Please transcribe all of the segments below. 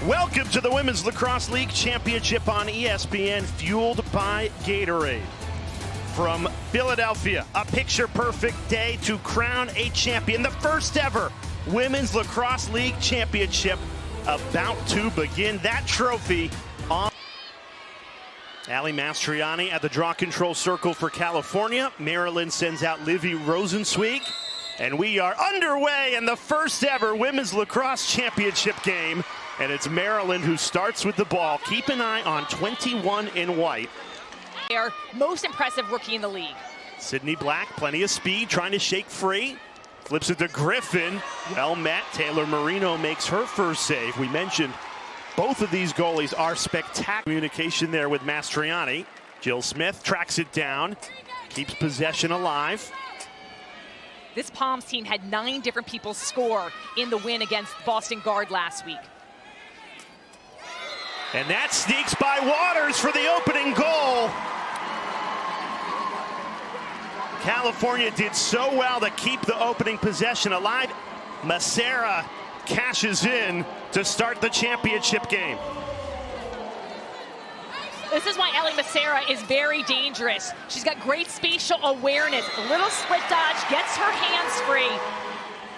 Welcome to the Women's Lacrosse League Championship on ESPN, fueled by Gatorade. From Philadelphia, a picture-perfect day to crown a champion. The first ever Women's Lacrosse League Championship about to begin. That trophy on. Ali Mastriani at the draw control circle for California. Maryland sends out Livy Rosenzweig. And we are underway in the first ever Women's Lacrosse Championship game. And it's Maryland who starts with the ball. Keep an eye on 21 in white. Their most impressive rookie in the league. Sydney Black, plenty of speed, trying to shake free. Flips it to Griffin. Well met. Taylor Marino makes her first save. We mentioned both of these goalies are spectacular. Communication there with Mastriani. Jill Smith tracks it down, keeps possession alive. This Palms team had 9 different people score in the win against Boston Guard last week. And that sneaks by Waters for the opening goal. California did so well to keep the opening possession alive. Macera cashes in to start the championship game. This is why Ali Macera is very dangerous. She's got great spatial awareness, a little split dodge, gets her hands free.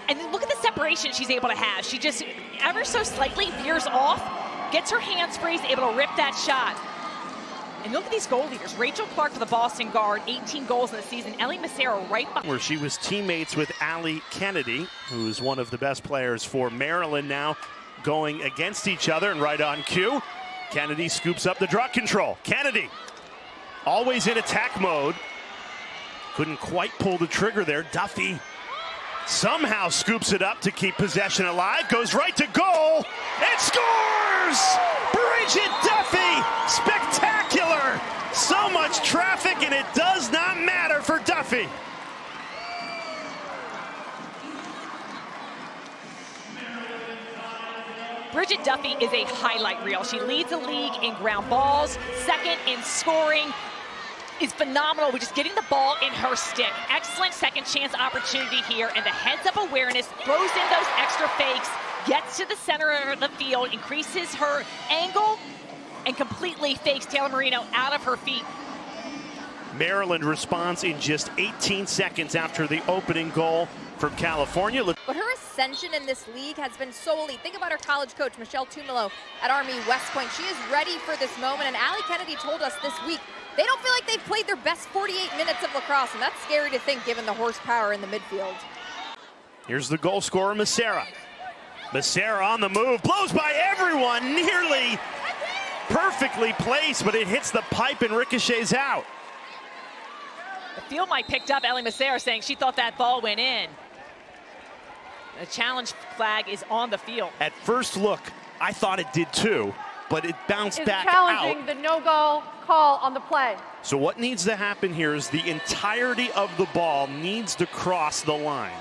And then look at the separation she's able to have. She just ever so slightly veers off, gets her hands free, is able to rip that shot. And look at these goal leaders. Rachel Clark for the Boston Guard, 18 goals in the season. Ali Macera right behind. Where she was teammates with Allie Kennedy, who's one of the best players for Maryland now, going against each other. And right on cue, Kennedy scoops up the draw control. Kennedy, always in attack mode. Couldn't quite pull the trigger there. Duffy somehow scoops it up to keep possession alive. Goes right to goal and scores! Bridget Duffy, spectacular! So much traffic and it does not matter for Duffy. Bridget Duffy is a highlight reel. She leads the league in ground balls, second in scoring, is phenomenal with just getting the ball in her stick. Excellent second chance opportunity here, and the heads-up awareness, throws in those extra fakes, gets to the center of the field, increases her angle, and completely fakes Taylor Marino out of her feet. Maryland responds in just 18 seconds after the opening goal from California. But her ascension in this league has been solely, think about her college coach, Michelle Tumelo at Army West Point. She is ready for this moment, and Allie Kennedy told us this week they don't feel like they've played their best 48 minutes of lacrosse, and that's scary to think given the horsepower in the midfield. Here's the goal scorer, Macera. Macera on the move, blows by everyone, nearly perfectly placed, but it hits the pipe and ricochets out. The field might picked up Ali Macera saying she thought that ball went in. The challenge flag is on the field. At first look, I thought it did too, but it bounced back challenging out. The no-goal call on the play. So what needs to happen here is the entirety of the ball needs to cross the line.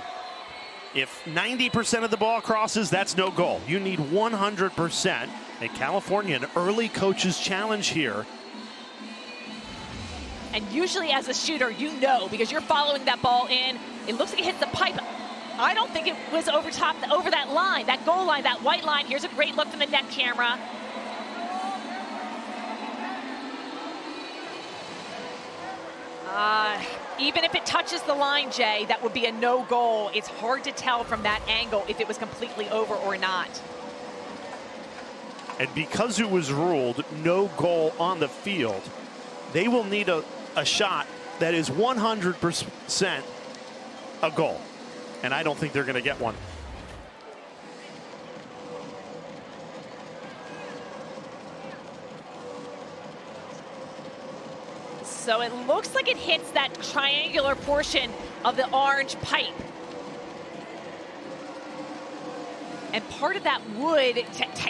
If 90% of the ball crosses, that's no goal. You need 100%. And California, an early coach's challenge here. And usually as a shooter, you know, because you're following that ball in, it looks like it hits the pipe. I don't think it was over that line, that goal line, that white line. Here's a great look from the net camera. Even if it touches the line, Jay, that would be a no goal. It's hard to tell from that angle if it was completely over or not. And because it was ruled no goal on the field, they will need a shot that is 100% a goal. And I don't think they're going to get one. So it looks like it hits that triangular portion of the orange pipe. And part of that would,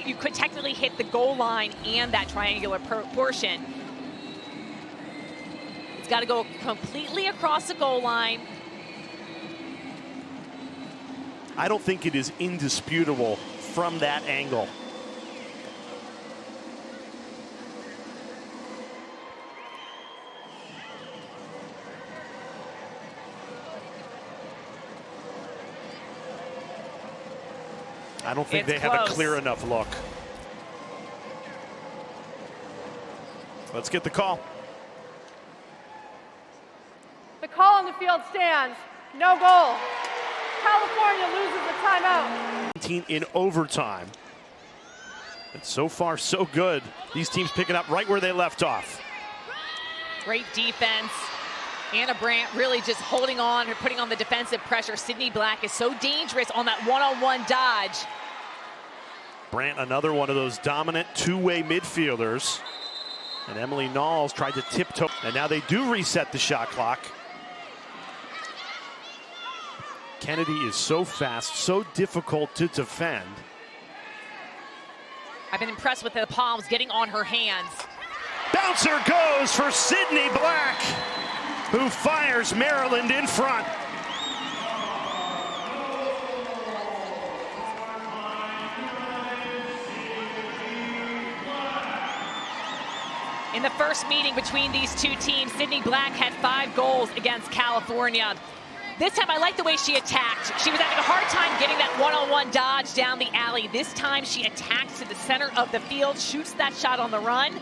you could technically hit the goal line and that triangular portion. It's got to go completely across the goal line. I don't think it is indisputable from that angle. I don't think they have a clear enough look. Let's get the call. The call on the field stands. No goal. California loses a timeout. In overtime. And so far, so good. These teams picking up right where they left off. Great defense. Anna Brandt really just holding on, or putting on the defensive pressure. Sydney Black is so dangerous on that one-on-one dodge. Brandt, another one of those dominant two-way midfielders. And Emily Knowles tried to tiptoe. And now they do reset the shot clock. Kennedy is so fast, so difficult to defend. I've been impressed with the palms getting on her hands. Bouncer goes for Sydney Black, who fires Maryland in front. In the first meeting between these two teams, Sydney Black had 5 goals against California. This time, I like the way she attacked. She was having a hard time getting that one-on-one dodge down the alley. This time, she attacks to the center of the field, shoots that shot on the run.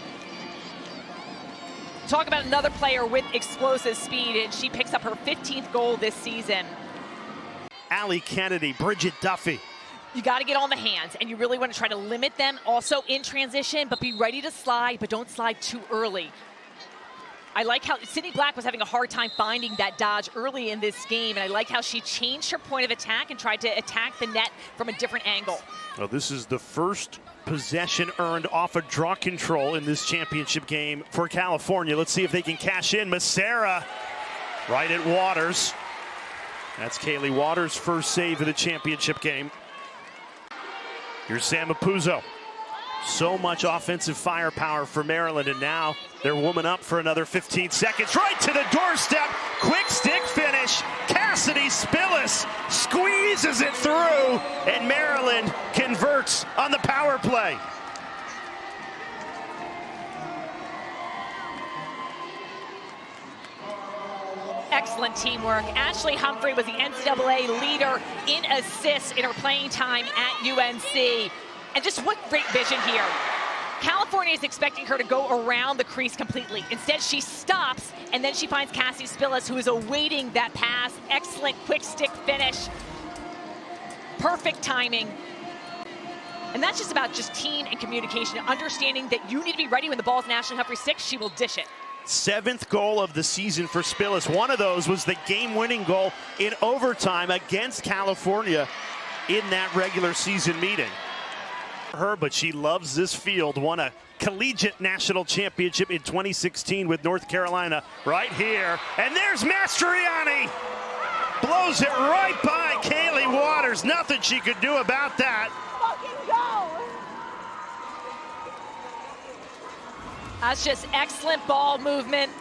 Talk about another player with explosive speed, and she picks up her 15th goal this season. Allie Kennedy, Bridget Duffy. You got to get on the hands, and you really want to try to limit them also in transition, but be ready to slide, but don't slide too early. I like how Sydney Black was having a hard time finding that dodge early in this game, and I like how she changed her point of attack and tried to attack the net from a different angle. Well, this is the first possession earned off of draw control in this championship game for California. Let's see if they can cash in. Massera right at Waters. That's Kaylee Waters' first save of the championship game. Here's Sam Apuzzo. So much offensive firepower for Maryland, and now they're woman up for another 15 seconds. Right to the doorstep. Quick stick finish. Cassidy Spillis squeezes it through, and Maryland converts on the power play. Excellent teamwork. Ashley Humphrey was the NCAA leader in assists in her playing time at UNC. And just what great vision here. California is expecting her to go around the crease completely. Instead, she stops, and then she finds Cassie Spillis, who is awaiting that pass. Excellent quick stick finish. Perfect timing. And that's just about team and communication, understanding that you need to be ready when the ball's in Ashley Humphrey's 6, she will dish it. 7th goal of the season for Spillis. One of those was the game-winning goal in overtime against California in that regular season meeting. Her, but she loves this field. Won a collegiate national championship in 2016 with North Carolina right here. And there's Mastriani. Blows it right by Kaylee Waters. Nothing she could do about that. Fucking go! That's just excellent ball movement.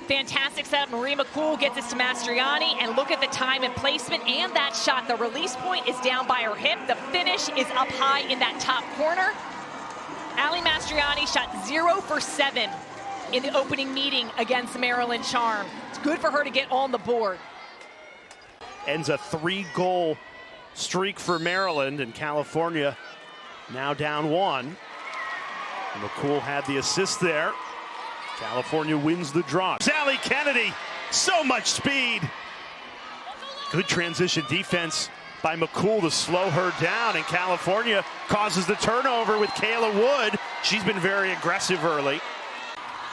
Fantastic setup. Marie McCool gets this to Mastriani, and look at the time and placement and that shot. The release point is down by her hip. The finish is up high in that top corner. Allie Mastriani shot 0 for 7 in the opening meeting against Maryland Charm. It's good for her to get on the board. Ends a 3-goal streak for Maryland, and California now down 1. McCool had the assist there. California wins the draw. Allie Kennedy, so much speed. Good transition defense by McCool to slow her down, and California causes the turnover with Kayla Wood. She's been very aggressive early.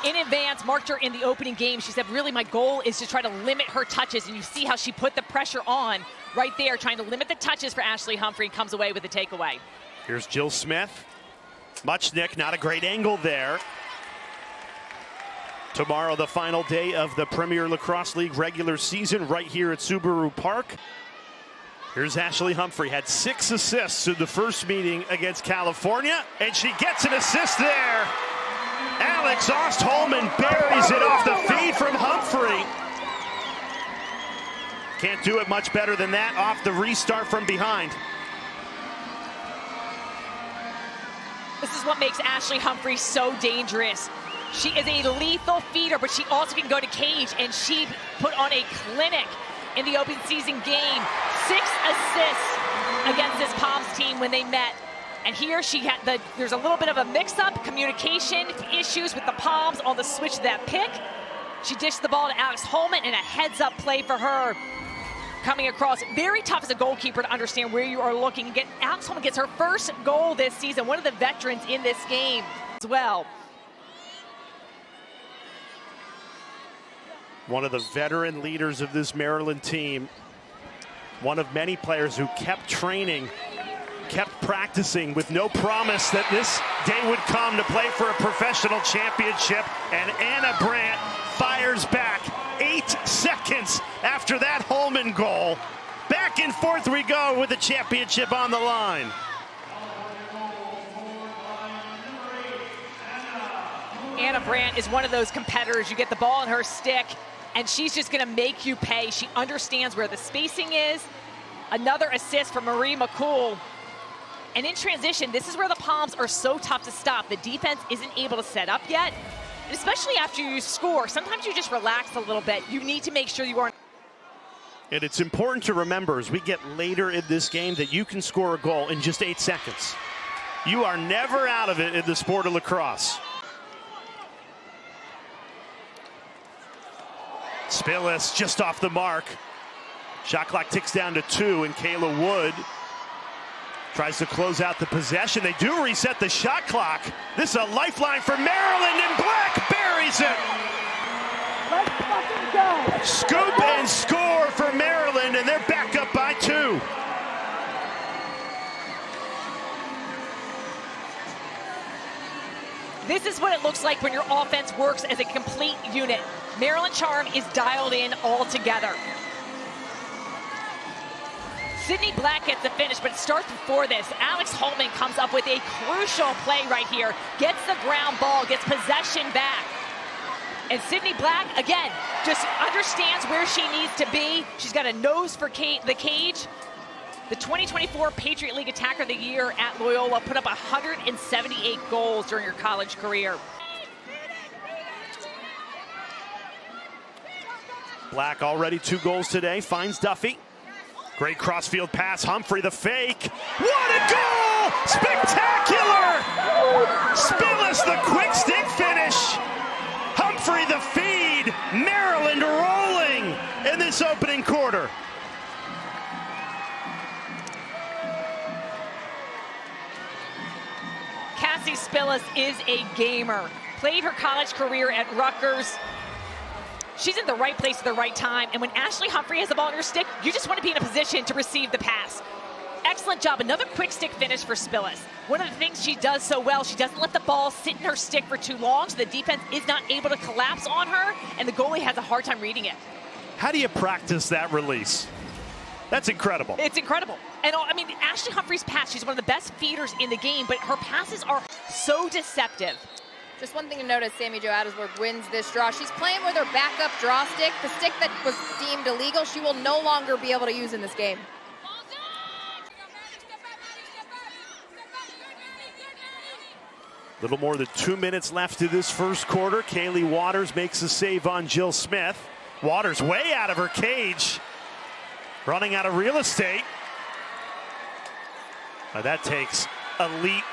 In advance, marked her in the opening game. She said, really, my goal is to try to limit her touches, and you see how she put the pressure on right there, trying to limit the touches for Ashley Humphrey, comes away with the takeaway. Here's Jill Smith. Muchnick, not a great angle there. Tomorrow, the final day of the Premier Lacrosse League regular season right here at Subaru Park. Here's Ashley Humphrey, had 6 assists in the first meeting against California, and she gets an assist there. Alex Ostholman buries it off the feed from Humphrey. Can't do it much better than that off the restart from behind. This is what makes Ashley Humphrey so dangerous. She is a lethal feeder, but she also can go to cage, and she put on a clinic in the open season game. 6 assists against this Palms team when they met. And here there's a little bit of a mix-up, communication issues with the Palms on the switch to that pick. She dished the ball to Alex Holman, and a heads-up play for her coming across. Very tough as a goalkeeper to understand where you are looking. Alex Holman gets her first goal this season, one of the veterans in this game as well. One of the veteran leaders of this Maryland team. One of many players who kept training, kept practicing with no promise that this day would come to play for a professional championship. And Anna Brandt fires back 8 seconds after that Holman goal. Back and forth we go with the championship on the line. Anna Brandt is one of those competitors. You get the ball in her stick, and she's just going to make you pay. She understands where the spacing is. Another assist from Marie McCool. And in transition, this is where the Palms are so tough to stop. The defense isn't able to set up yet. And especially after you score, sometimes you just relax a little bit. You need to make sure you aren't. And it's important to remember as we get later in this game that you can score a goal in just 8 seconds. You are never out of it in the sport of lacrosse. Spillis just off the mark. Shot clock ticks down to 2, and Kayla Wood tries to close out the possession. They do reset the shot clock. This is a lifeline for Maryland, and Black buries it. Let's fucking go. Scoop and score for Maryland, and they're back up by 2. This is what it looks like when your offense works as a complete unit. Maryland Charm is dialed in all together. Sydney Black gets the finish, but it starts before this. Alex Holman comes up with a crucial play right here. Gets the ground ball, gets possession back. And Sydney Black, again, just understands where she needs to be. She's got a nose for the cage. The 2024 Patriot League Attacker of the Year at Loyola put up 178 goals during her college career. Black already 2 goals today, finds Duffy. Great crossfield pass, Humphrey the fake. What a goal! Spectacular! Spillis the quick stick finish. Humphrey the feed. Maryland rolling in this opening quarter. Cassie Spillis is a gamer. Played her college career at Rutgers. She's in the right place at the right time, and when Ashley Humphrey has the ball in her stick, you just want to be in a position to receive the pass. Excellent job. Another quick stick finish for Spillis. One of the things she does so well, she doesn't let the ball sit in her stick for too long, so the defense is not able to collapse on her, and the goalie has a hard time reading it. How do you practice that release? That's incredible. It's incredible. And I mean, Ashley Humphrey's pass, she's one of the best feeders in the game, but her passes are so deceptive. Just one thing to notice, Sammy Jo Adelsberg wins this draw. She's playing with her backup draw stick, the stick that was deemed illegal. She will no longer be able to use in this game. Little more than 2 minutes left to this first quarter. Kaylee Waters makes a save on Jill Smith. Waters way out of her cage. Running out of real estate. Now that takes elite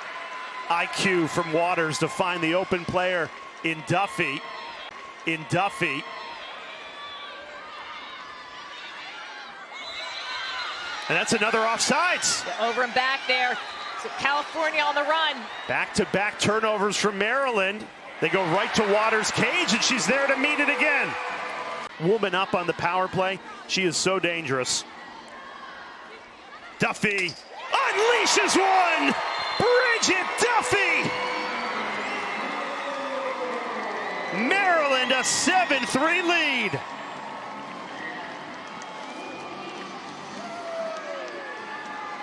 IQ from Waters to find the open player in Duffy. And that's another offsides. Over and back there. So California on the run. Back-to-back turnovers from Maryland. They go right to Waters' cage, and she's there to meet it again. Woman up on the power play. She is so dangerous. Duffy unleashes one! Bridget Duffy! Maryland a 7-3 lead.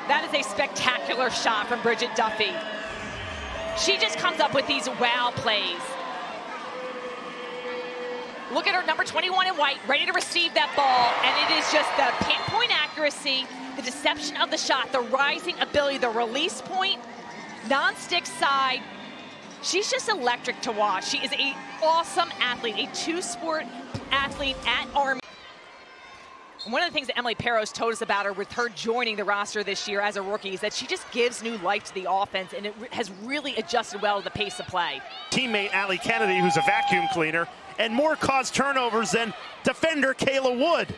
That is a spectacular shot from Bridget Duffy. She just comes up with these wow plays. Look at her, number 21 in white, ready to receive that ball, and it is just the pinpoint accuracy, the deception of the shot, the rising ability, the release point, non-stick side. She's just electric to watch. She is an awesome athlete, a two-sport athlete at Army. One of the things that Emily Perros told us about her with her joining the roster this year as a rookie is that she just gives new life to the offense, and it has really adjusted well to the pace of play. Teammate Allie Kennedy, who's a vacuum cleaner, and more caused turnovers than defender Kayla Wood.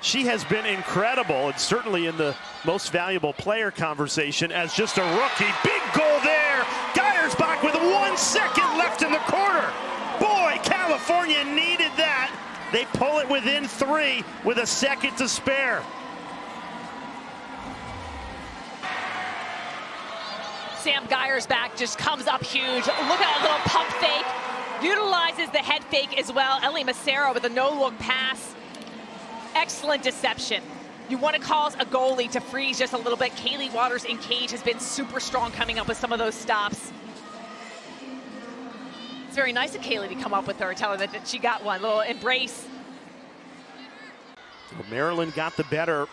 She has been incredible and certainly in the most valuable player conversation as just a rookie. Big goal there. Geiersbach with 1 second left in the quarter. Boy, California needed that. They pull it within 3 with a second to spare. Sam Geiersbach just comes up huge. Look at that little pump fake. Utilizes the head fake as well. Ellie Macero with a no-look pass. Excellent deception. You want to cause a goalie to freeze just a little bit. Kaylee Waters in cage has been super strong coming up with some of those stops. It's very nice of Kaylee to come up with her, tell her that she got one. Little embrace. Well, Maryland got the better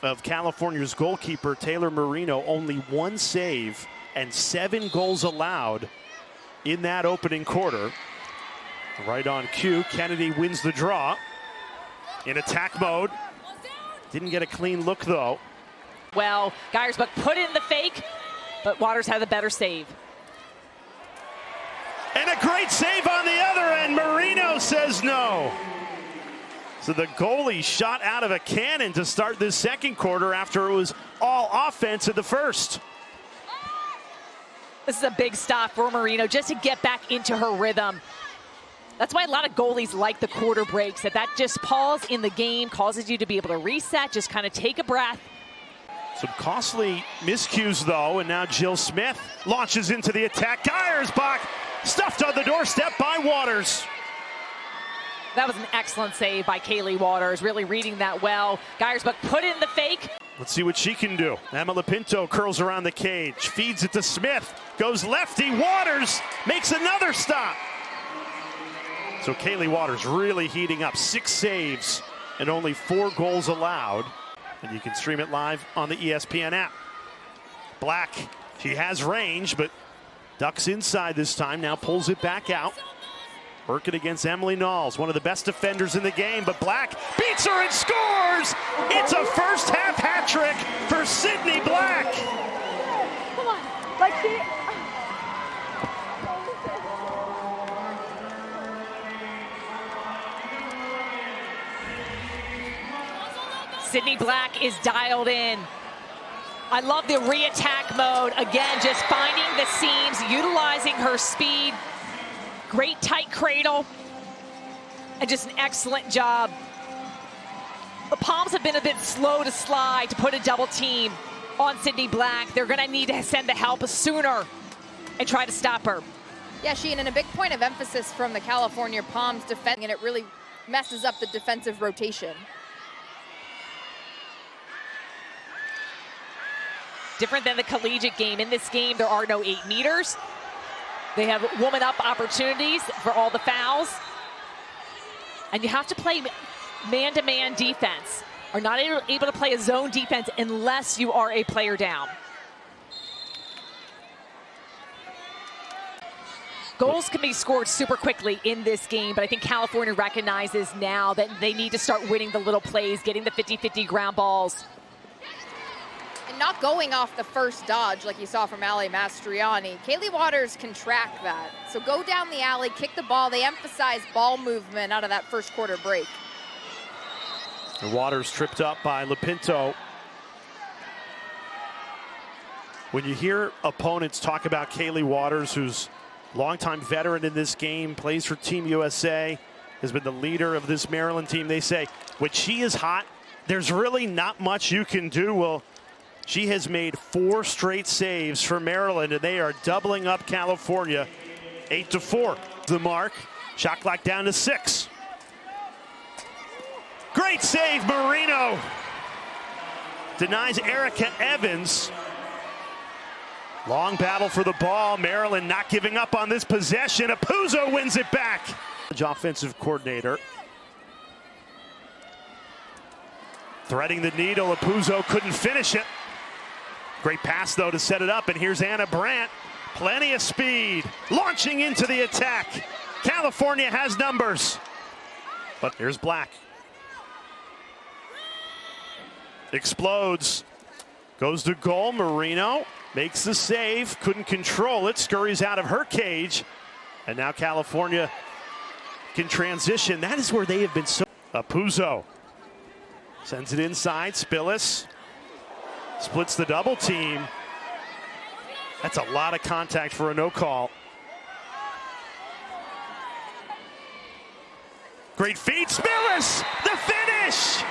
of California's goalkeeper, Taylor Marino. Only 1 save and 7 goals allowed in that opening quarter. Right on cue, Kennedy wins the draw. In attack mode. Didn't get a clean look, though. Well, Geiersbach put in the fake, but Waters had the better save. And a great save on the other end. Marino says no. So the goalie shot out of a cannon to start this second quarter after it was all offense in the first. This is a big stop for Marino just to get back into her rhythm. That's why a lot of goalies like the quarter breaks, that just pause in the game causes you to be able to reset, just kind of take a breath. Some costly miscues, though, and now Jill Smith launches into the attack. Geiersbach stuffed on the doorstep by Waters. That was an excellent save by Kaylee Waters, really reading that well. Geiersbach put in the fake. Let's see what she can do. Emma Lapinto curls around the cage, feeds it to Smith, goes lefty. Waters makes another stop. So Kaylee Waters really heating up. 6 saves and only 4 goals allowed. And you can stream it live on the ESPN app. Black, she has range, but ducks inside this time. Now pulls it back out. Working against Emily Knowles, one of the best defenders in the game, but Black beats her and scores! It's a first half hat trick for Sydney Black. Come on, like she. Sydney Black is dialed in. I love the re-attack mode. Again, just finding the seams, utilizing her speed. Great tight cradle, and just an excellent job. The Palms have been a bit slow to slide to put a double team on Sydney Black. They're gonna need to send the help sooner and try to stop her. Yeah, Sheehan, and a big point of emphasis from the California Palms defending, and it really messes up the defensive rotation. Different than the collegiate game. In this game, there are no 8 meters. They have woman up opportunities for all the fouls. And you have to play man-to-man defense. Are not able to play a zone defense unless you are a player down. Goals can be scored super quickly in this game, but I think California recognizes now that they need to start winning the little plays, getting the 50-50 ground balls. And not going off the first dodge like you saw from Ali Mastriani. Kaylee Waters can track that. So go down the alley, kick the ball. They emphasize ball movement out of that first quarter break. And Waters tripped up by Lapinto. When you hear opponents talk about Kaylee Waters, who's longtime veteran in this game, plays for Team USA, has been the leader of this Maryland team, they say, when she is hot, there's really not much you can do. Well, she has made 4 straight saves for Maryland, and they are doubling up California 8-4. The mark, shot clock down to 6. Great save, Marino. Denies Erica Evans. Long battle for the ball. Maryland not giving up on this possession. Apuzzo wins it back. Offensive coordinator. Threading the needle. Apuzzo couldn't finish it. Great pass, though, to set it up. And here's Anna Brandt. Plenty of speed. Launching into the attack. California has numbers. But here's Black. Explodes. Goes to goal. Marino makes the save. Couldn't control it. Scurries out of her cage. And now California can transition. That is where they have been so. Puzo sends it inside. Spillis splits the double team. That's a lot of contact for a no call. Great feed. Spillis, the finish.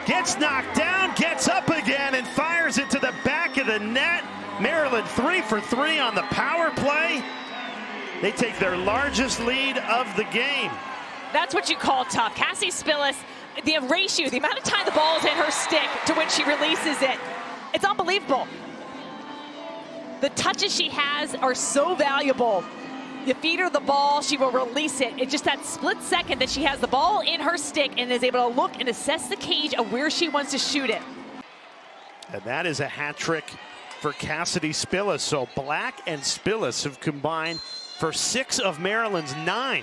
Gets knocked down, gets up again, and fires it to the back of the net. Maryland 3 for 3 on the power play. They take their largest lead of the game. That's what you call tough. Cassie Spillis, the ratio, the amount of time the ball is in her stick to when she releases it, it's unbelievable. The touches she has are so valuable. You feed her the ball, she will release it. It's just that split second that she has the ball in her stick and is able to look and assess the cage of where she wants to shoot it. And that is a hat trick for Cassidy Spillis. So Black and Spillis have combined for 6 of Maryland's 9.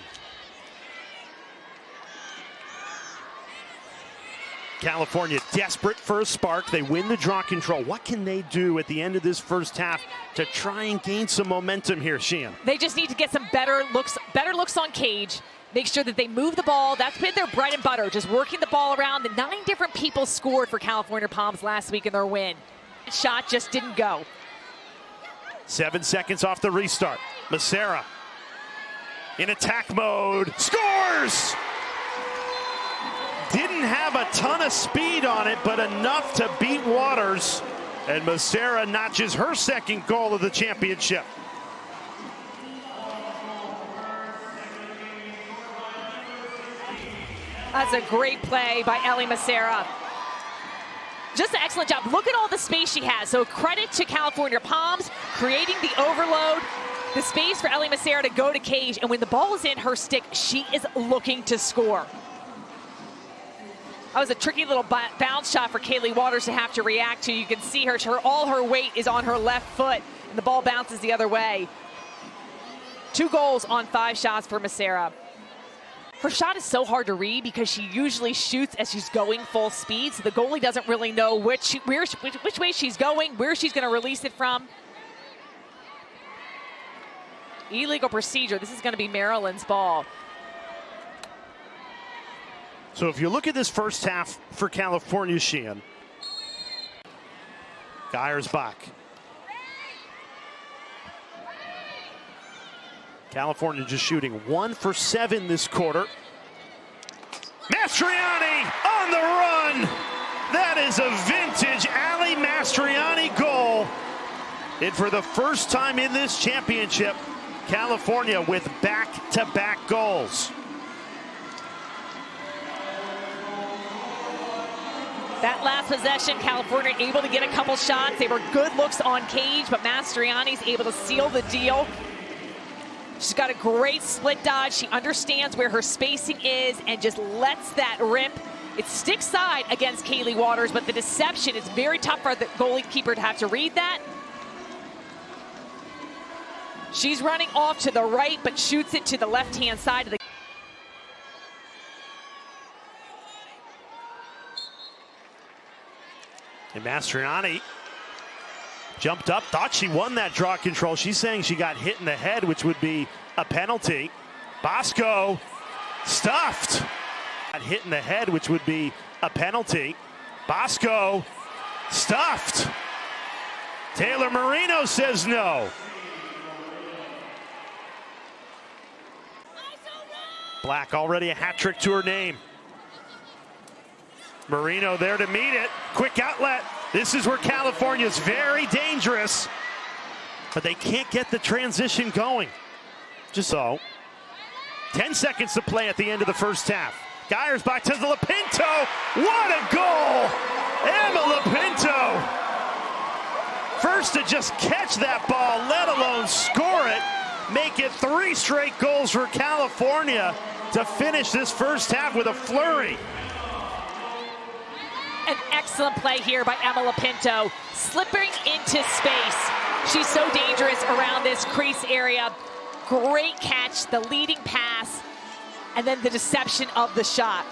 California desperate for a spark. They win the draw control. What can they do at the end of this first half to try and gain some momentum here, Sheehan? They just need to get some better looks on cage. Make sure that they move the ball. That's been their bread and butter, just working the ball around. The 9 different people scored for California Palms last week in their win. Shot just didn't go. 7 seconds off the restart. Macera in attack mode. Scores! Didn't have a ton of speed on it, but enough to beat Waters. And Macera notches her second goal of the championship. That's a great play by Ellie Macera. Just an excellent job. Look at all the space she has. So credit to California Palms, creating the overload, the space for Ellie Macera to go to cage. And when the ball is in her stick, she is looking to score. That was a tricky little bounce shot for Kaylee Waters to have to react to. You can see her, all her weight is on her left foot, and the ball bounces the other way. 2 goals on 5 shots for Macera. Her shot is so hard to read because she usually shoots as she's going full speed, so the goalie doesn't really know which way she's going, where she's going to release it from. Illegal procedure. This is going to be Maryland's ball. So if you look at this first half for California, Sheehan. Geyersbach. California just shooting 1 for 7 this quarter. Mastriani on the run. That is a vintage Ali Mastriani goal. And for the first time in this championship, California with back-to-back goals. That last possession, California able to get a couple shots. They were good looks on cage, but Mastriani's able to seal the deal. She's got a great split dodge. She understands where her spacing is and just lets that rip. It's stick side against Kaylee Waters, but the deception is very tough for the goalkeeper to have to read that. She's running off to the right, but shoots it to the left-hand side of the. And Mastriani jumped up, thought she won that draw control. She's saying she got hit in the head, which would be a penalty. Bosco stuffed. Got hit in the head, which would be a penalty. Bosco stuffed. Taylor Marino says no. Black already a hat trick to her name. Marino there to meet it. Quick outlet. This is where California's very dangerous, but they can't get the transition going. Just so. 10 seconds to play at the end of the first half. Geyersbach to Lapinto. What a goal! Emma Lapinto. First to just catch that ball, let alone score it. Make it 3 straight goals for California to finish this first half with a flurry. An excellent play here by Emma Lapinto, slipping into space. She's so dangerous around this crease area. Great catch, the leading pass. and then the deception of the shot.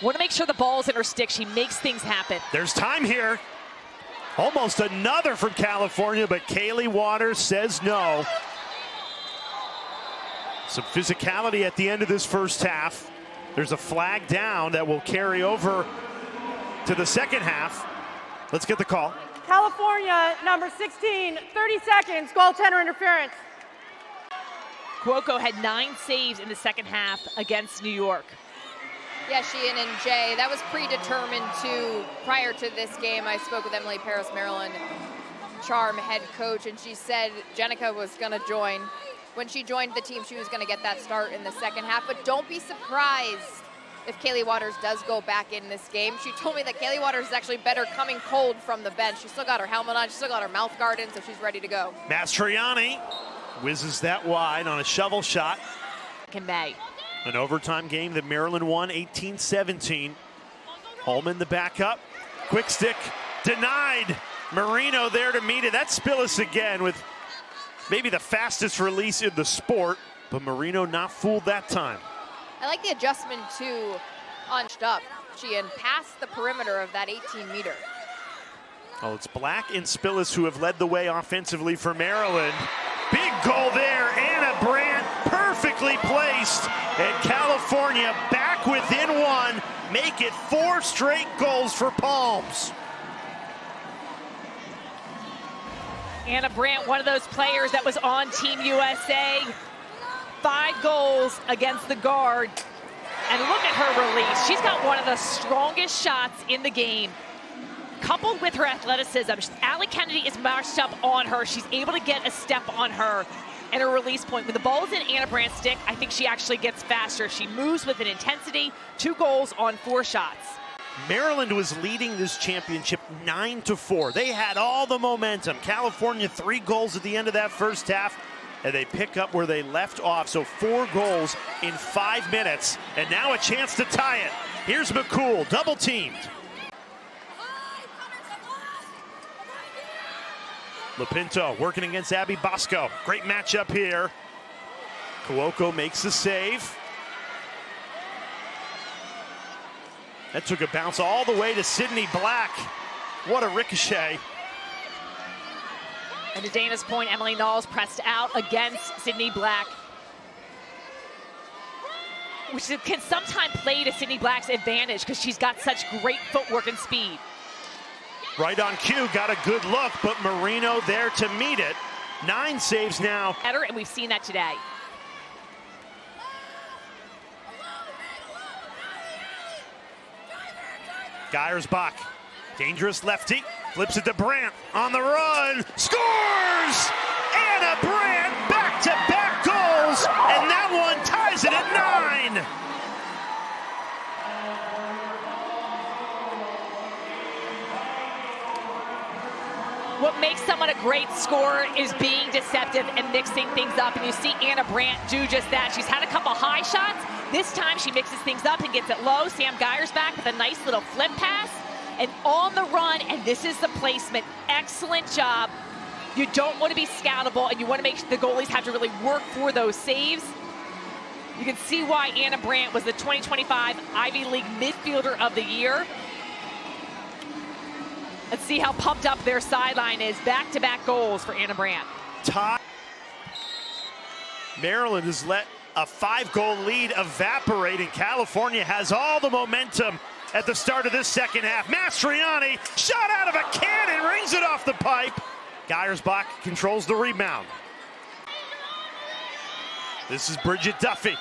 Want to make sure the ball's in her stick. She makes things happen. There's time here. Almost another from California, but Kaylee Waters says no. Some physicality at the end of this first half. There's a flag down that will carry over to the second half. Let's get the call. California, number 16, 30 seconds, goaltender interference. Cuoco had 9 saves in the second half against New York. Yeah, Sheehan and Jay, that was predetermined too. Prior to this game, I spoke with Emily Paris, Maryland Charm head coach, and she said Jenica was going to join. When she joined the team, she was going to get that start in the second half, but don't be surprised if Kaylee Waters does go back in this game. She told me that Kaylee Waters is actually better coming cold from the bench. She's still got her helmet on, she's still got her mouth guard in, so she's ready to go. Mastriani whizzes that wide on a shovel shot. In May. An overtime game that Maryland won 18-17. Holman the backup. Quick stick denied. Marino there to meet it. That's Spillis again with maybe the fastest release in the sport, but Marino not fooled that time. I like the adjustment too on up. Sheehan past the perimeter of that 18-meter. Oh, it's Black and Spillis who have led the way offensively for Maryland. Big goal there. Anna Brandt perfectly placed. And California back within one. Make it 4 straight goals for Palms. Anna Brandt, one of those players that was on Team USA. 5 goals against the Guard. And look at her release. She's got one of the strongest shots in the game. Coupled with her athleticism, Allie Kennedy is marched up on her. She's able to get a step on her and a release point. When the ball is in Anna Brandt's stick, I think she actually gets faster. She moves with an intensity. 2 goals on 4 shots. Maryland was leading this championship 9-4. They had all the momentum. California 3 goals at the end of that first half, and they pick up where they left off. So 4 goals in 5 minutes, and now a chance to tie it. Here's McCool, double teamed. Lapinto working against Abby Bosco. Great matchup here. Cuoco makes the save. That took a bounce all the way to Sydney Black. What a ricochet. And to Dana's point, Emily Knowles pressed out against Sydney Black, which can sometimes play to Sydney Black's advantage because she's got such great footwork and speed. Right on cue, got a good look, but Marino there to meet it. 9 saves now. Better, and we've seen that today. Geyersbach, dangerous lefty, flips it to Brandt on the run, scores! Anna Brandt, back-to-back goals, and that one ties it at 9. What makes someone a great scorer is being deceptive and mixing things up, and you see Anna Brandt do just that. She's had a couple high shots. This time she mixes things up and gets it low. Sam Geyersbach with a nice little flip pass, and on the run, and this is the placement. Excellent job. You don't want to be scoutable, and you want to make the goalies have to really work for those saves. You can see why Anna Brandt was the 2025 Ivy League Midfielder of the Year. Let's see how pumped up their sideline is. Back-to-back goals for Anna Brandt. Maryland has let a 5-goal lead evaporate, and California has all the momentum at the start of this second half. Mastriani, shot out of a cannon, rings it off the pipe. Geyersbach controls the rebound. This is Bridget Duffy.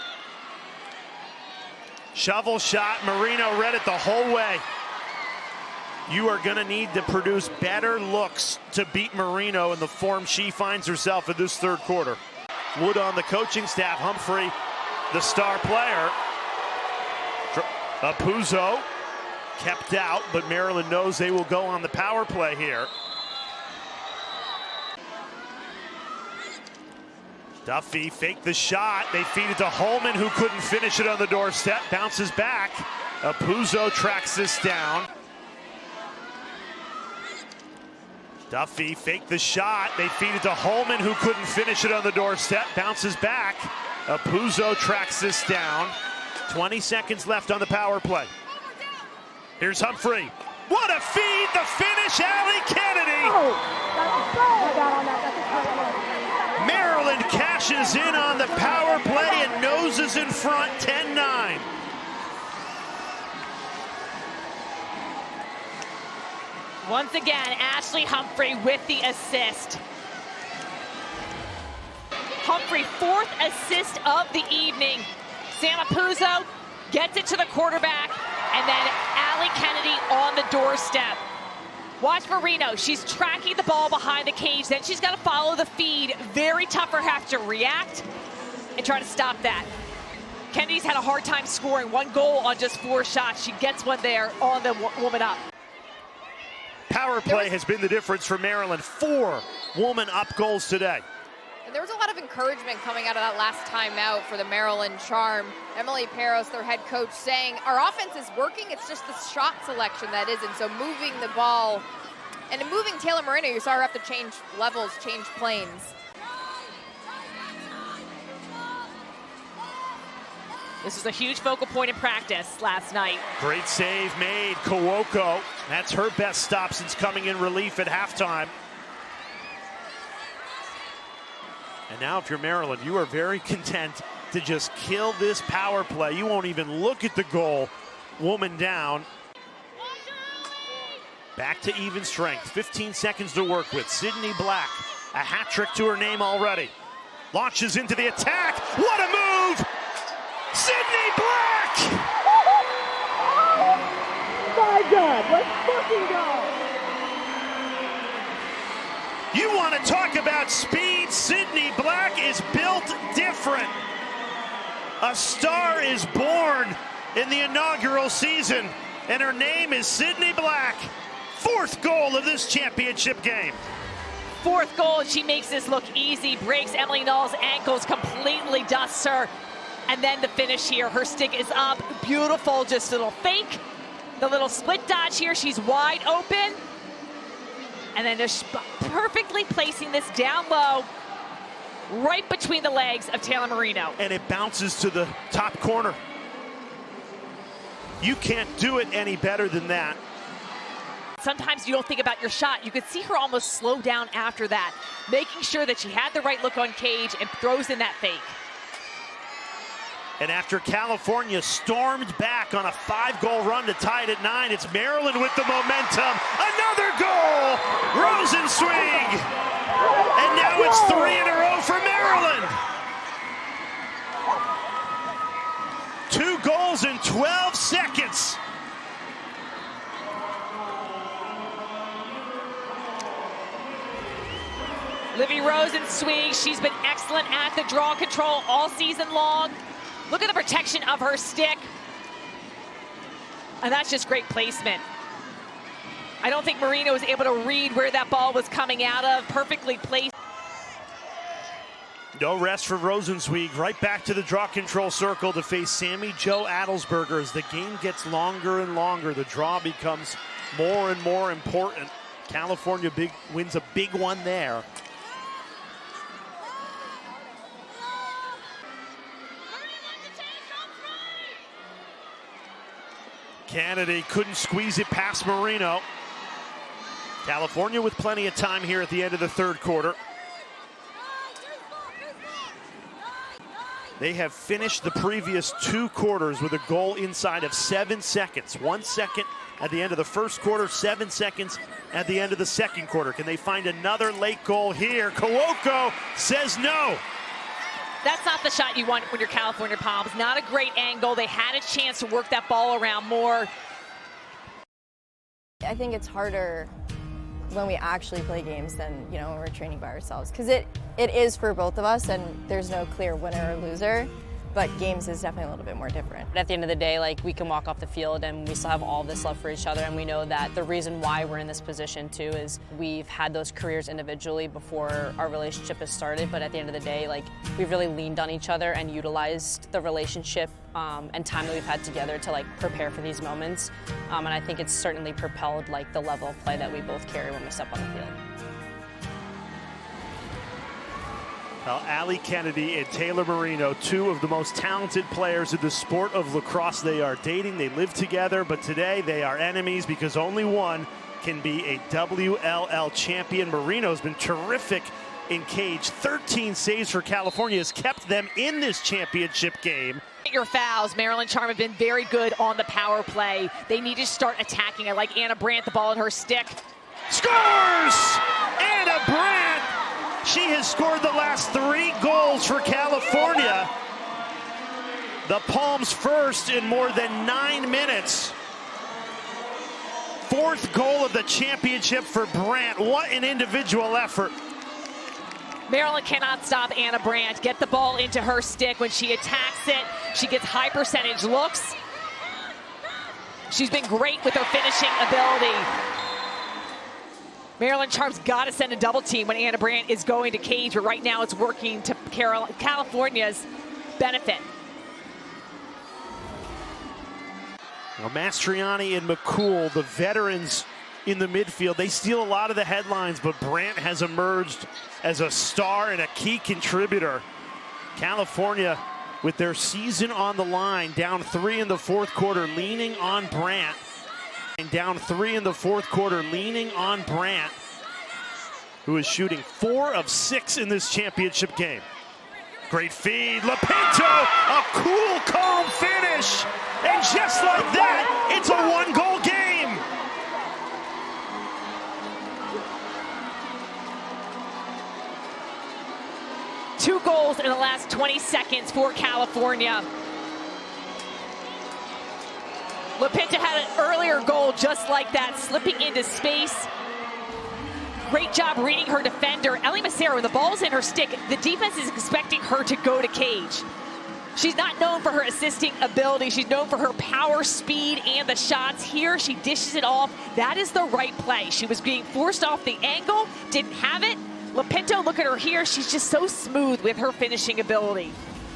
Shovel shot, Marino read it the whole way. You are going to need to produce better looks to beat Marino in the form she finds herself in this third quarter. Wood on the coaching staff, Humphrey, the star player. Apuzzo kept out, but Maryland knows they will go on the power play here. Duffy faked the shot. They feed it to Holman, who couldn't finish it on the doorstep. Bounces back. Apuzzo tracks this down. Duffy faked the shot. They feed it to Holman, who couldn't finish it on the doorstep. Bounces back. Apuzzo tracks this down. 20 seconds left on the power play. Here's Humphrey. What a feed! The finish, Allie Kennedy! Maryland cashes in on the power play and noses in front, 10-9. Once again, Ashley Humphrey with the assist. Humphrey, 4th assist of the evening. Sam Apuzzo gets it to the quarterback, and then Allie Kennedy on the doorstep. Watch Marino, she's tracking the ball behind the cage, then she's got to follow the feed. Very tough for her to react and try to stop that. Kennedy's had a hard time scoring, 1 goal on just 4 shots. She gets one there on the woman up. Power play has been the difference for Maryland. 4 woman up goals today. And there was a lot of encouragement coming out of that last timeout for the Maryland Charm. Emily Peros, their head coach, saying our offense is working, it's just the shot selection that isn't. So moving the ball, and in moving Taylor Marino, you saw her have to change levels, change planes. This was a huge focal point in practice last night. Great save made, Kawoko. That's her best stop since coming in relief at halftime. And now if you're Maryland, you are very content to just kill this power play. You won't even look at the goal. Woman down. Back to even strength. 15 seconds to work with. Sydney Black, a hat trick to her name already. Launches into the attack. What a move! Sydney Black! Oh my God, let's fucking go! You want to talk about speed? Sydney Black is built different. A star is born in the inaugural season, and her name is Sydney Black. 4th goal of this championship game. 4th goal, and she makes this look easy. Breaks Emily Null's ankles, completely dusts her. And then the finish here, her stick is up. Beautiful, just a little fake. The little split dodge here, she's wide open. And then just perfectly placing this down low, right between the legs of Taylor Marino. And it bounces to the top corner. You can't do it any better than that. Sometimes you don't think about your shot. You could see her almost slow down after that, making sure that she had the right look on cage and throws in that fake. And after California stormed back on a 5-goal run to tie it at 9, it's Maryland with the momentum. Another goal! Rosenzweig! And now it's 3 in a row for Maryland. 2 goals in 12 seconds. Livy Rosenzweig, she's been excellent at the draw control all season long. Look at the protection of her stick. And that's just great placement. I don't think Marino was able to read where that ball was coming out of. Perfectly placed. No rest for Rosenzweig. Right back to the draw control circle to face Sammy Jo Adelsberger. As the game gets longer and longer, the draw becomes more and more important. California wins a big one there. Kennedy couldn't squeeze it past Marino. California with plenty of time here at the end of the 3rd quarter. They have finished the previous 2 quarters with a goal inside of 7 seconds. 1 second at the end of the 1st quarter, 7 seconds at the end of the 2nd quarter. Can they find another late goal here? Kawoko says no. That's not the shot you want when you're California Palms. Not a great angle. They had a chance to work that ball around more. I think it's harder when we actually play games than, you know, when we're training by ourselves. Because it is for both of us, and there's no clear winner or loser. But games is definitely a little bit more different. But at the end of the day, like, we can walk off the field and we still have all this love for each other, and we know that the reason why we're in this position too is we've had those careers individually before our relationship has started, but at the end of the day, like, we've really leaned on each other and utilized the relationship and time that we've had together to, like, prepare for these moments. And I think it's certainly propelled, like, the level of play that we both carry when we step on the field. Well, Allie Kennedy and Taylor Marino, two of the most talented players in the sport of lacrosse. They are dating, they live together, but today they are enemies because only one can be a WLL champion. Marino's been terrific in cage. 13 saves for California has kept them in this championship game. Your fouls. Maryland Charm have been very good on the power play. They need to start attacking. I like Anna Brandt, the ball in her stick. Scores! Anna Brandt! She has scored the last 3 goals for California. The Palms first in more than 9 minutes. 4th goal of the championship for Brandt. What an individual effort. Maryland cannot stop Anna Brandt. Get the ball into her stick. When she attacks it, she gets high percentage looks. She's been great with her finishing ability. Maryland Charm's got to send a double team when Anna Brandt is going to cage, but right now it's working to California's benefit. Now, Mastriani and McCool, the veterans in the midfield, they steal a lot of the headlines, but Brandt has emerged as a star and a key contributor. California, with their season on the line, down 3 in the 4th quarter, leaning on Brandt. And down 3 in the 4th quarter, leaning on Brandt, who is shooting 4 of 6 in this championship game. Great feed, Lopinto, a cool, calm finish. And just like that, it's a 1-goal game. Two goals in the last 20 seconds for California. Lopinto had an earlier goal just like that, slipping into space. Great job reading her defender. Ellie Macero, when the ball's in her stick, the defense is expecting her to go to cage. She's not known for her assisting ability. She's known for her power, speed, and the shots. Here, she dishes it off. That is the right play. She was being forced off the angle, didn't have it. Lopinto, look at her here. She's just so smooth with her finishing ability.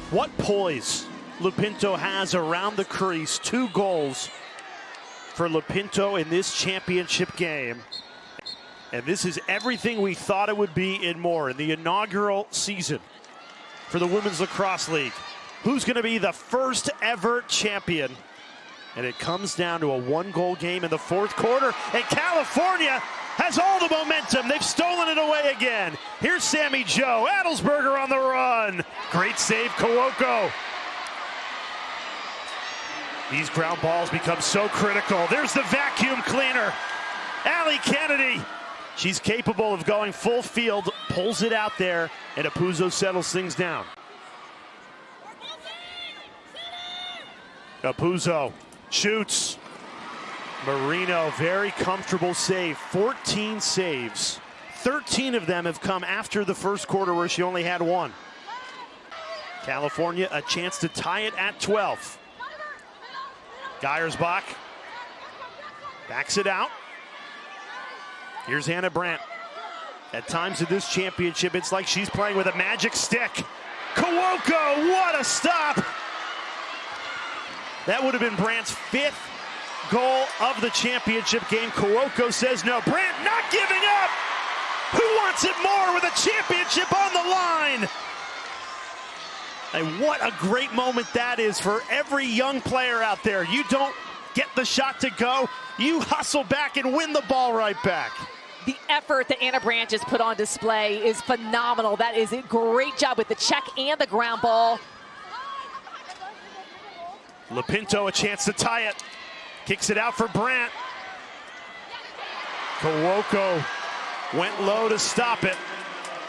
What poise Lopinto has around the crease. 2 goals for Lopinto in this championship game. And this is everything we thought it would be and more in the inaugural season for the Women's Lacrosse League. Who's going to be the first ever champion? And it comes down to a 1-goal game in the 4th quarter. And California has all the momentum. They've stolen it away again. Here's Sammy Joe. Adelsberger on the run. Great save, Kawoko. These ground balls become so critical. There's the vacuum cleaner. Allie Kennedy. She's capable of going full field, pulls it out there, and Apuzzo settles things down. Apuzzo shoots. Marino, very comfortable save. 14 saves. 13 of them have come after the 1st quarter where she only had 1. California a chance to tie it at 12. Geiersbach backs it out. Here's Anna Brandt. At times in this championship, it's like she's playing with a magic stick. Kawoko, what a stop! That would have been Brandt's 5th goal of the championship game. Kawoko says no. Brandt not giving up! Who wants it more with a championship on the line? And what a great moment that is for every young player out there. You don't get the shot to go, you hustle back and win the ball right back. The effort that Anna Brandt just put on display is phenomenal. That is a great job with the check and the ground ball. Lopinto a chance to tie it. Kicks it out for Brandt. Kawoko went low to stop it.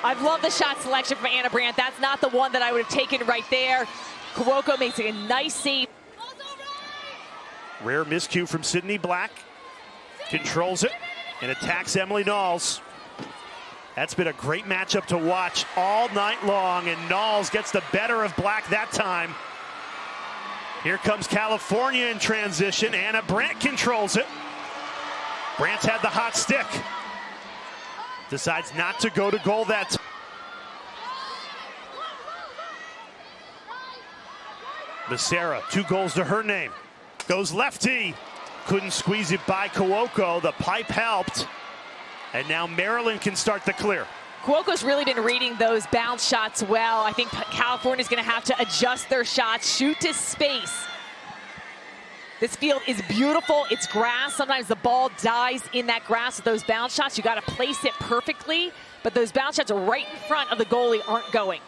I've loved the shot selection from Anna Brandt. That's not the one that I would have taken right there. Kawoko makes a nice save. Rare miscue from Sydney Black. Controls it and attacks Emily Knowles. That's been a great matchup to watch all night long, and Knowles gets the better of Black that time. Here comes California in transition. Anna Brandt controls it. Brandt's had the hot stick. Decides not to go to goal that time. Becerra, 2 goals to her name. Goes lefty. Couldn't squeeze it by Kawoko. The pipe helped. And now Maryland can start the clear. Cuoco's really been reading those bounce shots well. I think California's going to have to adjust their shots, shoot to space. This field is beautiful. It's grass. Sometimes the ball dies in that grass with those bounce shots. You got to place it perfectly, but those bounce shots are right in front of the goalie aren't going.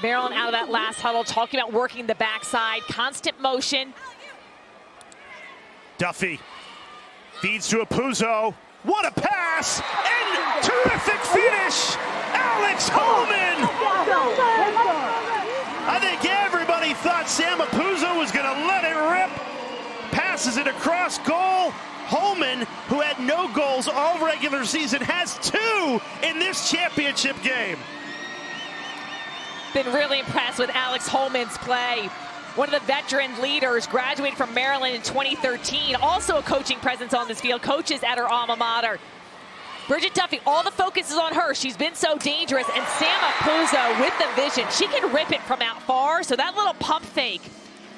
Maryland out of that last huddle, talking about working the backside, constant motion. Duffy feeds to Apuzzo. What a pass! And terrific finish! Alex Holman! I think everybody thought Sam Apuzzo was going to let it rip. Passes it across goal. Holman, who had no goals all regular season, has 2 in this championship game. Been really impressed with Alex Holman's play. One of the veteran leaders, graduated from Maryland in 2013, also a coaching presence on this field, coaches at her alma mater. Bridget Duffy, all the focus is on her. She's been so dangerous, and Sam Apuzzo with the vision. She can rip it from out far, so that little pump fake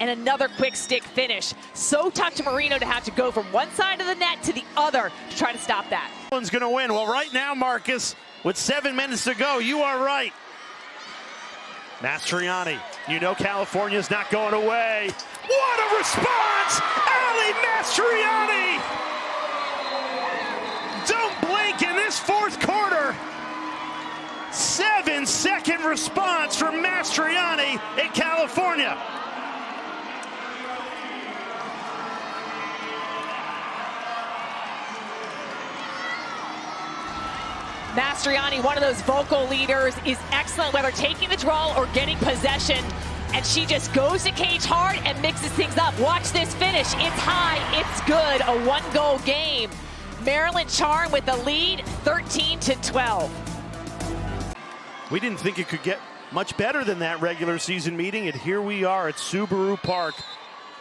and another quick stick finish. So tough to Marino to have to go from one side of the net to the other to try to stop that. One's going to win. Well, right now, Marcus, with 7 minutes to go, you are right. Mastriani, you know California's not going away. What a response! Ali Mastriani! Don't blink in this 4th quarter. 7-second response from Mastriani in California. Mastriani, one of those vocal leaders, is excellent whether taking the draw or getting possession. And she just goes to cage hard and mixes things up. Watch this finish. It's high, it's good. A 1-goal game. Maryland charmed with the lead, 13-12. We didn't think it could get much better than that regular season meeting, and here we are at Subaru Park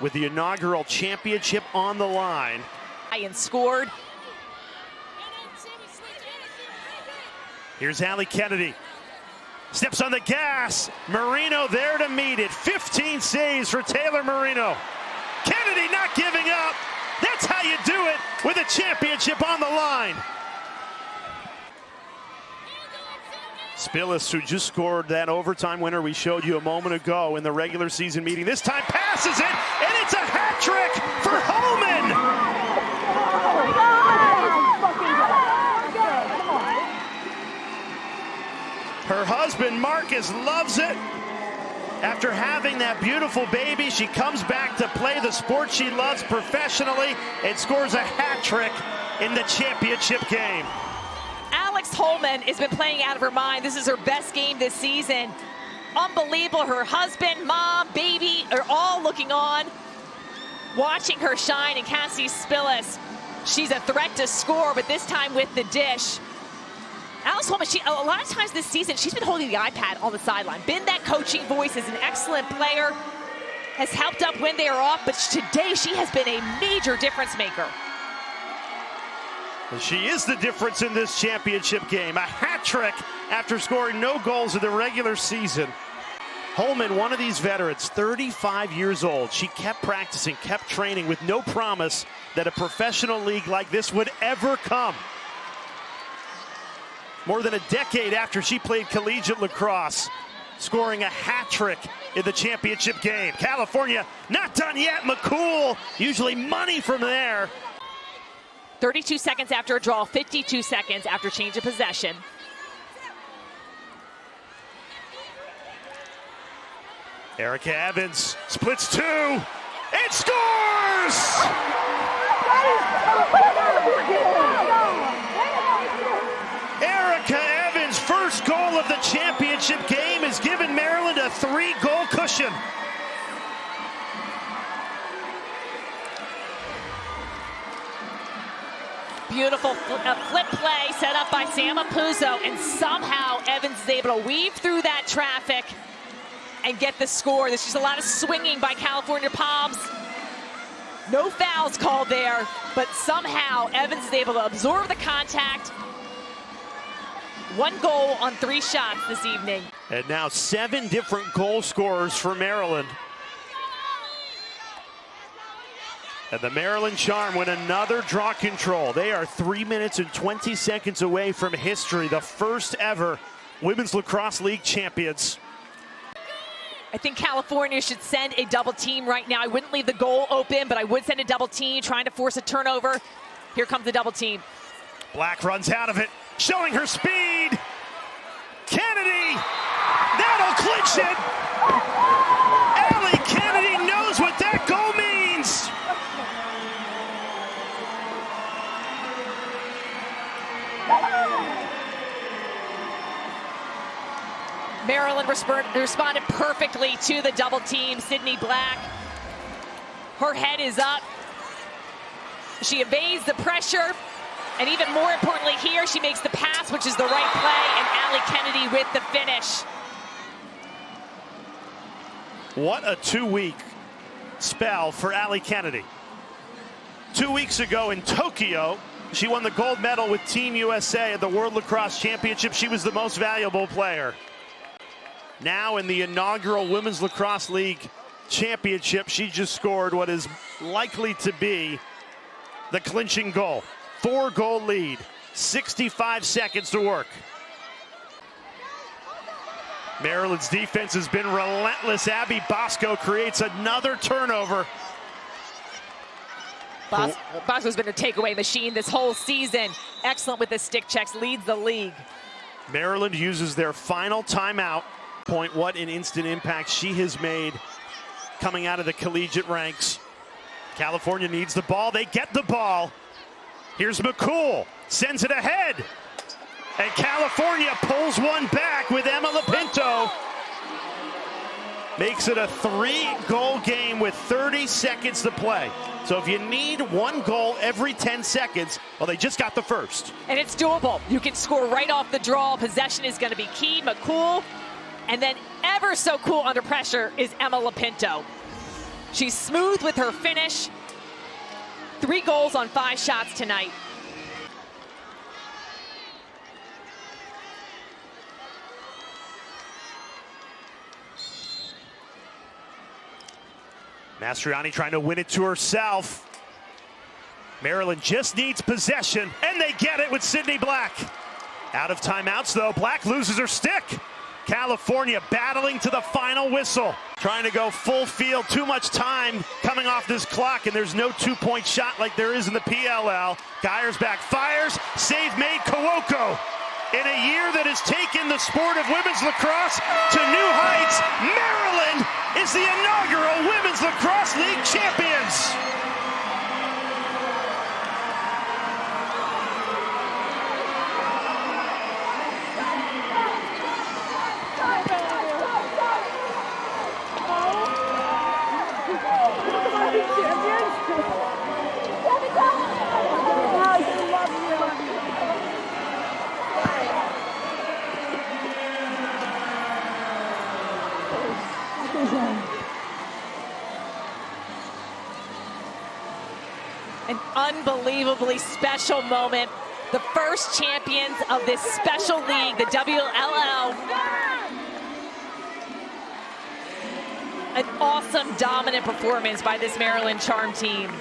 with the inaugural championship on the line. And scored. Here's Allie Kennedy. Steps on the gas. Marino there to meet it. 15 saves for Taylor Marino. Kennedy not giving up. That's how you do it with a championship on the line. Spillis, who just scored that overtime winner we showed you a moment ago in the regular season meeting. This time passes it, and it's a hat trick for Holman. Her husband, Marcus, loves it. After having that beautiful baby, she comes back to play the sport she loves professionally and scores a hat trick in the championship game. Alex Holman has been playing out of her mind. This is her best game this season. Unbelievable. Her husband, mom, baby are all looking on, watching her shine. And Cassie Spillis, she's a threat to score, but this time with the dish. Alex Holman, a lot of times this season, she's been holding the iPad on the sideline. Been that coaching voice, is an excellent player, has helped up when they are off, but today she has been a major difference maker. And she is the difference in this championship game. A hat trick after scoring no goals in the regular season. Holman, one of these veterans, 35 years old. She kept practicing, kept training with no promise that a professional league like this would ever come. More than a decade after she played collegiate lacrosse, scoring a hat trick in the championship game. California not done yet. McCool, usually money from there. 32 seconds after a draw, 52 seconds after change of possession. Erica Evans splits 2 and scores! Erica Evans' first goal of the championship game has given Maryland a 3-goal cushion. Beautiful flip play set up by Sam Apuzzo, and somehow Evans is able to weave through that traffic and get the score. There's just a lot of swinging by California Palms. No fouls called there, but somehow Evans is able to absorb the contact. 1 goal on 3 shots this evening. And now 7 different goal scorers for Maryland. And the Maryland Charm win another draw control. They are 3 minutes and 20 seconds away from history, the first ever Women's Lacrosse League champions. I think California should send a double team right now. I wouldn't leave the goal open, but I would send a double team, trying to force a turnover. Here comes the double team. Black runs out of it, showing her speed. Kennedy, that'll clinch it. Allie Kennedy knows what that goal means. Maryland responded perfectly to the double team. Sydney Black, her head is up. She evades the pressure, and even more importantly here, she makes the pass, which is the right play, and Allie Kennedy with the finish. What a 2-week spell for Allie Kennedy. 2 weeks ago in Tokyo, she won the gold medal with Team USA at the World Lacrosse Championship. She was the most valuable player. Now in the inaugural Women's Lacrosse League Championship, she just scored what is likely to be the clinching goal. 4-goal lead, 65 seconds to work. Maryland's defense has been relentless. Abby Bosco creates another turnover. Bosco's been a takeaway machine this whole season. Excellent with the stick checks, leads the league. Maryland uses their final timeout. What an instant impact she has made coming out of the collegiate ranks. California needs the ball. They get the ball. Here's McCool, sends it ahead. And California pulls one back with Emma Lapinto. Makes it a 3-goal game with 30 seconds to play. So if you need 1 goal every 10 seconds, well, they just got the first. And it's doable. You can score right off the draw. Possession is going to be key. McCool. And then ever so cool under pressure is Emma Lapinto. She's smooth with her finish. 3 goals on 5 shots tonight. Mastriani trying to win it to herself. Maryland just needs possession, and they get it with Sydney Black. Out of timeouts, though. Black loses her stick. California battling to the final whistle. Trying to go full field, too much time coming off this clock, and there's no 2-point shot like there is in the PLL. Geiersbach fires, save made, Kawoko. In a year that has taken the sport of women's lacrosse to new heights, Maryland is the inaugural Women's Lacrosse League champions. An unbelievably special moment. The first champions of this special league, the WLL. An awesome, dominant performance by this Maryland Charm team.